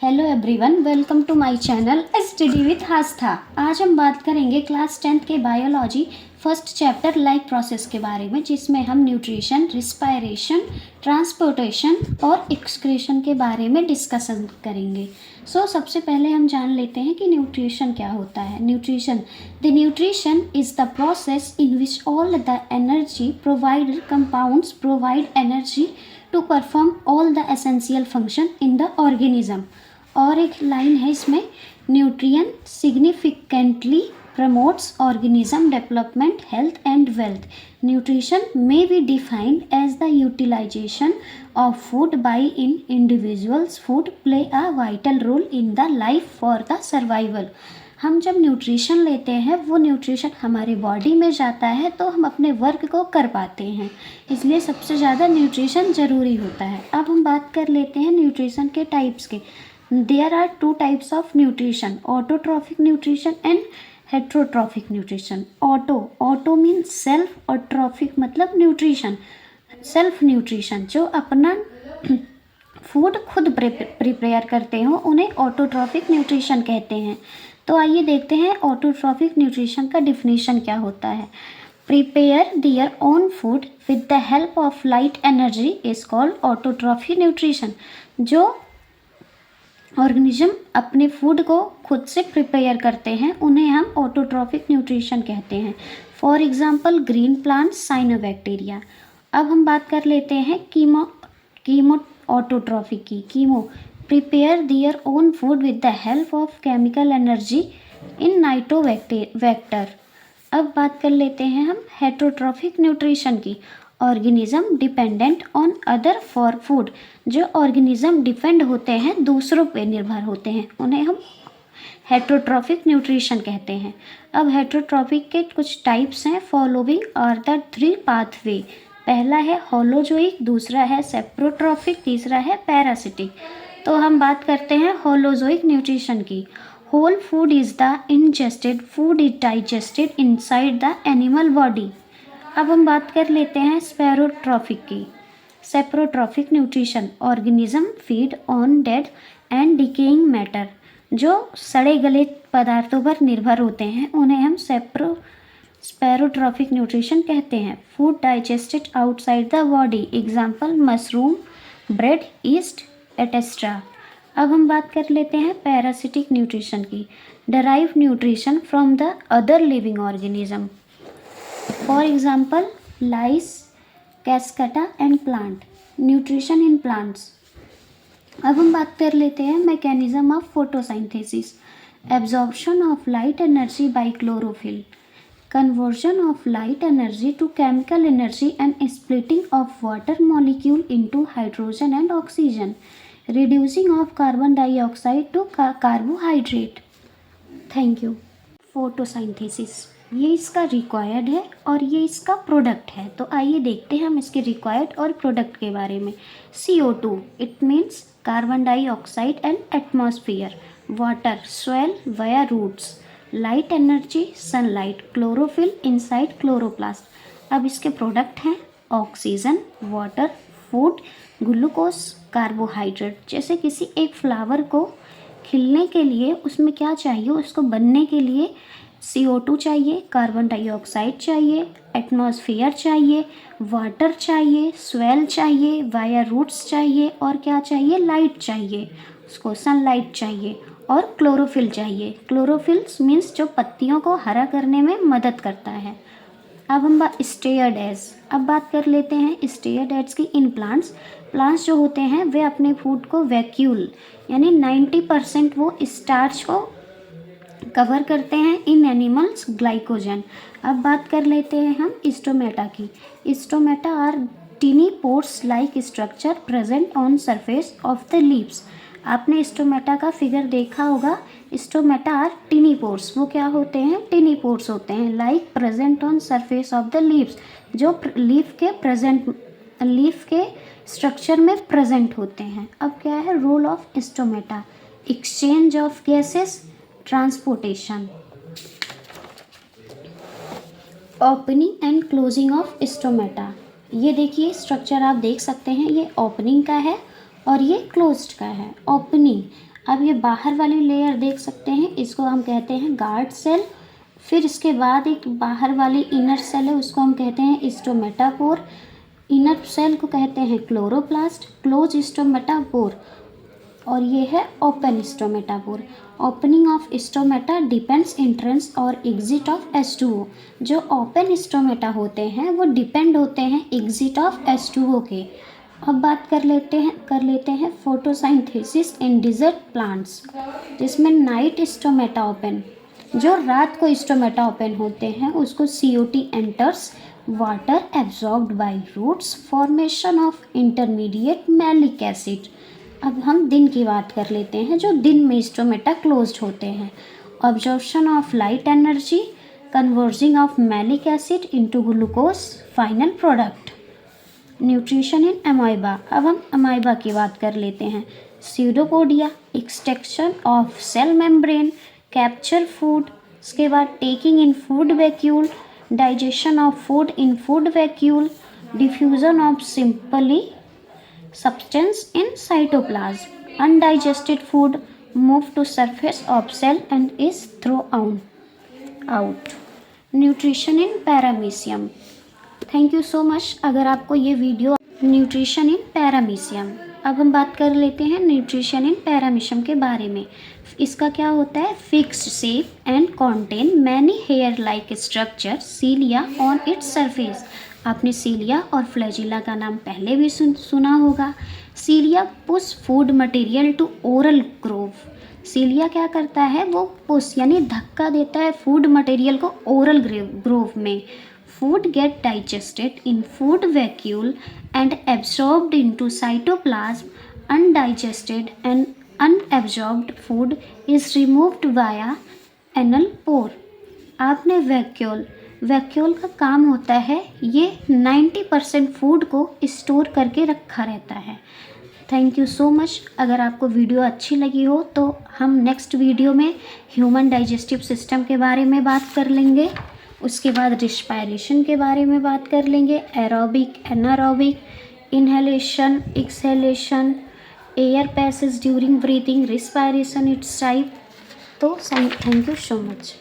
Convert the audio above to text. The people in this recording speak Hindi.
Hello everyone, welcome to my channel study with Astha. आज हम बात करेंगे क्लास 10th के biology first chapter life process के बारे में, जिसमें हम न्यूट्रिशन, रिस्पायरेशन, ट्रांसपोर्टेशन और एक्सक्रीशन के बारे में डिस्कशन करेंगे। सबसे पहले हम जान लेते हैं कि न्यूट्रिशन क्या होता है। Nutrition is the process in which all the energy provider compounds provide energy to perform all the essential function in the organism. और एक लाइन है इसमें, nutrient significantly promotes organism development, health and wealth. Nutrition may be defined as the utilization of food by individuals. Food play a vital role in the life for the survival. हम जब न्यूट्रिशन लेते हैं वो न्यूट्रिशन हमारे बॉडी में जाता है तो हम अपने वर्क को कर पाते हैं, इसलिए सबसे ज़्यादा न्यूट्रिशन ज़रूरी होता है। अब हम बात कर लेते हैं न्यूट्रिशन के टाइप्स के। There are 2 types of nutrition, autotrophic nutrition and heterotrophic nutrition. Auto means self और ट्रॉफिक मतलब न्यूट्रिशन, सेल्फ न्यूट्रिशन, जो अपना फूड खुद प्रिपेयर करते हो उन्हें ऑटोट्रॉफिक न्यूट्रिशन कहते हैं। तो आइए देखते हैं ऑटोट्रॉफिक न्यूट्रिशन का डिफिनीशन क्या होता है। Prepare their own food with the help of light energy is called autotrophic nutrition. जो ऑर्गेनिज्म अपने फूड को खुद से प्रिपेयर करते हैं उन्हें हम ऑटोट्रॉफिक न्यूट्रिशन कहते हैं। For example green plants, cyanobacteria. अब हम बात कर लेते हैं कीमो ऑटोट्रॉफिक की। Chemo prepare their own food with the help of chemical energy in nitrobacter. अब बात कर लेते हैं हम हेट्रोट्रॉफिक न्यूट्रिशन की। Organism dependent on other for food. जो ऑर्गेनिज्म डिपेंड होते हैं, दूसरों पे निर्भर होते हैं, उन्हें हम हेट्रोट्रॉफिक न्यूट्रिशन कहते हैं। अब हेट्रोट्रॉफिक के कुछ टाइप्स हैं। Following are the 3 pathway. पहला है होलोजोइक, दूसरा है सेप्रोट्रॉफिक, तीसरा है पैरासिटिक। तो हम बात करते हैं होलोजोइक न्यूट्रिशन की। Whole food is the ingested food is digested inside the animal body. अब हम बात कर लेते हैं स्पेरोट्रॉफिक की। Saprotrophic nutrition, organism feed on dead and decaying matter. जो सड़े गले पदार्थों पर निर्भर होते हैं उन्हें हम स्पेरोट्रॉफिक न्यूट्रिशन कहते हैं। Food digested outside the body, example mushroom, bread, yeast etcetera. अब हम बात कर लेते हैं पैरासिटिक न्यूट्रिशन की। Derive nutrition from the other living organism, for example lice, cuscuta and plant. Nutrition in plants. अब हम बात कर लेते हैं mechanism of photosynthesis. Absorption of light energy by chlorophyll, conversion of light energy to chemical energy and splitting of water molecule into hydrogen and oxygen, reducing of carbon dioxide to carbohydrate. Thank you. Photosynthesis ये इसका रिक्वायर्ड है और ये इसका प्रोडक्ट है। तो आइए देखते हैं हम इसके रिक्वायर्ड और प्रोडक्ट के बारे में। CO2 it means carbon dioxide and atmosphere. Water soil via roots. Light energy sunlight. Chlorophyll inside chloroplast. अब इसके प्रोडक्ट हैं oxygen, water, food, glucose, carbohydrate. जैसे किसी एक फ्लावर को खिलने के लिए उसमें क्या चाहिए, उसको बनने के लिए CO2 चाहिए, कार्बन डाइऑक्साइड चाहिए, एटमॉस्फेयर चाहिए, वाटर चाहिए, स्वेल चाहिए, वाया रूट्स चाहिए और क्या चाहिए, लाइट चाहिए, उसको सनलाइट चाहिए और क्लोरोफिल चाहिए। क्लोरोफिल्स मीन्स जो पत्तियों को हरा करने में मदद करता है। अब हम स्टेयर्डेज। अब बात कर लेते हैं स्टेयर्डेज की इन प्लांट्स। प्लांट्स जो होते हैं वे अपने फूड को वैक्यूल यानी 90% वो स्टार्च को कवर करते हैं इन एनिमल्स ग्लाइकोजन। अब बात कर लेते हैं हम स्टोमेटा की। Stomata are tiny pores like structure present on surface of the leaves. आपने स्टोमेटा का फिगर देखा होगा। स्टोमेटा आर टीनी पोर्स, वो क्या होते हैं, टीनी पोर्स होते हैं, like present on surface of the leaves, जो लीफ के स्ट्रक्चर में प्रेजेंट होते हैं। अब क्या है role of stomata, exchange of gases, transportation. Opening and closing of stomata. ये देखिए स्ट्रक्चर आप देख सकते हैं, ये ओपनिंग का है और ये क्लोज्ड का है। ओपनिंग, अब ये बाहर वाली लेयर देख सकते हैं, इसको हम कहते हैं गार्ड सेल। फिर इसके बाद एक बाहर वाली इनर सेल है, उसको हम कहते हैं स्टोमेटापोर। इनर सेल को कहते हैं क्लोरोप्लास्ट, क्लोज स्टोमेटापोर, और ये है open स्टोमेटापोर। Opening of stomata depends entrance और एग्जिट ऑफ H2O। जो ओपन स्टोमेटा होते हैं वो डिपेंड होते हैं एग्जिट ऑफ H2O के। अब बात कर लेते हैं फोटोसिंथेसिस इन डिजर्ट प्लांट्स, जिसमें नाइट स्टोमेटा ओपन, जो रात को स्टोमेटा ओपन होते हैं उसको CO2 enters, water absorbed by roots, formation of intermediate malic acid. अब हम दिन की बात कर लेते हैं, जो दिन में स्टोमेटा क्लोज्ड होते हैं। Absorption of light energy, converting of malic acid into glucose, final product. Nutrition in amoeba. अब हम अमाइबा की बात कर लेते हैं। Pseudopodia, extraction of cell membrane, capture food, उसके बाद taking in food vacuole, digestion of food in food vacuole, diffusion of simply substance in cytoplasm. Undigested food move to surface of cell and is thrown out. Nutrition in paramecium. Thank you so much. अगर आपको ये वीडियो न्यूट्रिशन इन पैरामीशियम, अब हम बात कर लेते हैं न्यूट्रिशन इन पैरामीशियम के बारे में। इसका क्या होता है? Fixed shape and contain many hair like structure cilia on its surface. आपने सीलिया और फ्लैजिला का नाम पहले भी सुना होगा। Cilia push food material to oral groove. Cilia क्या करता है? वो पुश यानी धक्का देता है फूड मटेरियल को ओरल ग्रोव में। Food get digested in food vacuole and absorbed into cytoplasm. Undigested and unabsorbed food is removed via anal pore. आपने वैक्यूल का काम होता है, ये 90% फूड को स्टोर करके रखा रहता है। Thank you so much. अगर आपको वीडियो अच्छी लगी हो तो हम नेक्स्ट वीडियो में ह्यूमन डाइजेस्टिव सिस्टम के बारे में बात कर लेंगे। उसके बाद रिस्पायरेशन के बारे में बात कर लेंगे, aerobic, anaerobic, inhalation, exhalation, air passage during breathing, respiration it's type. तो थैंक यू सो मच।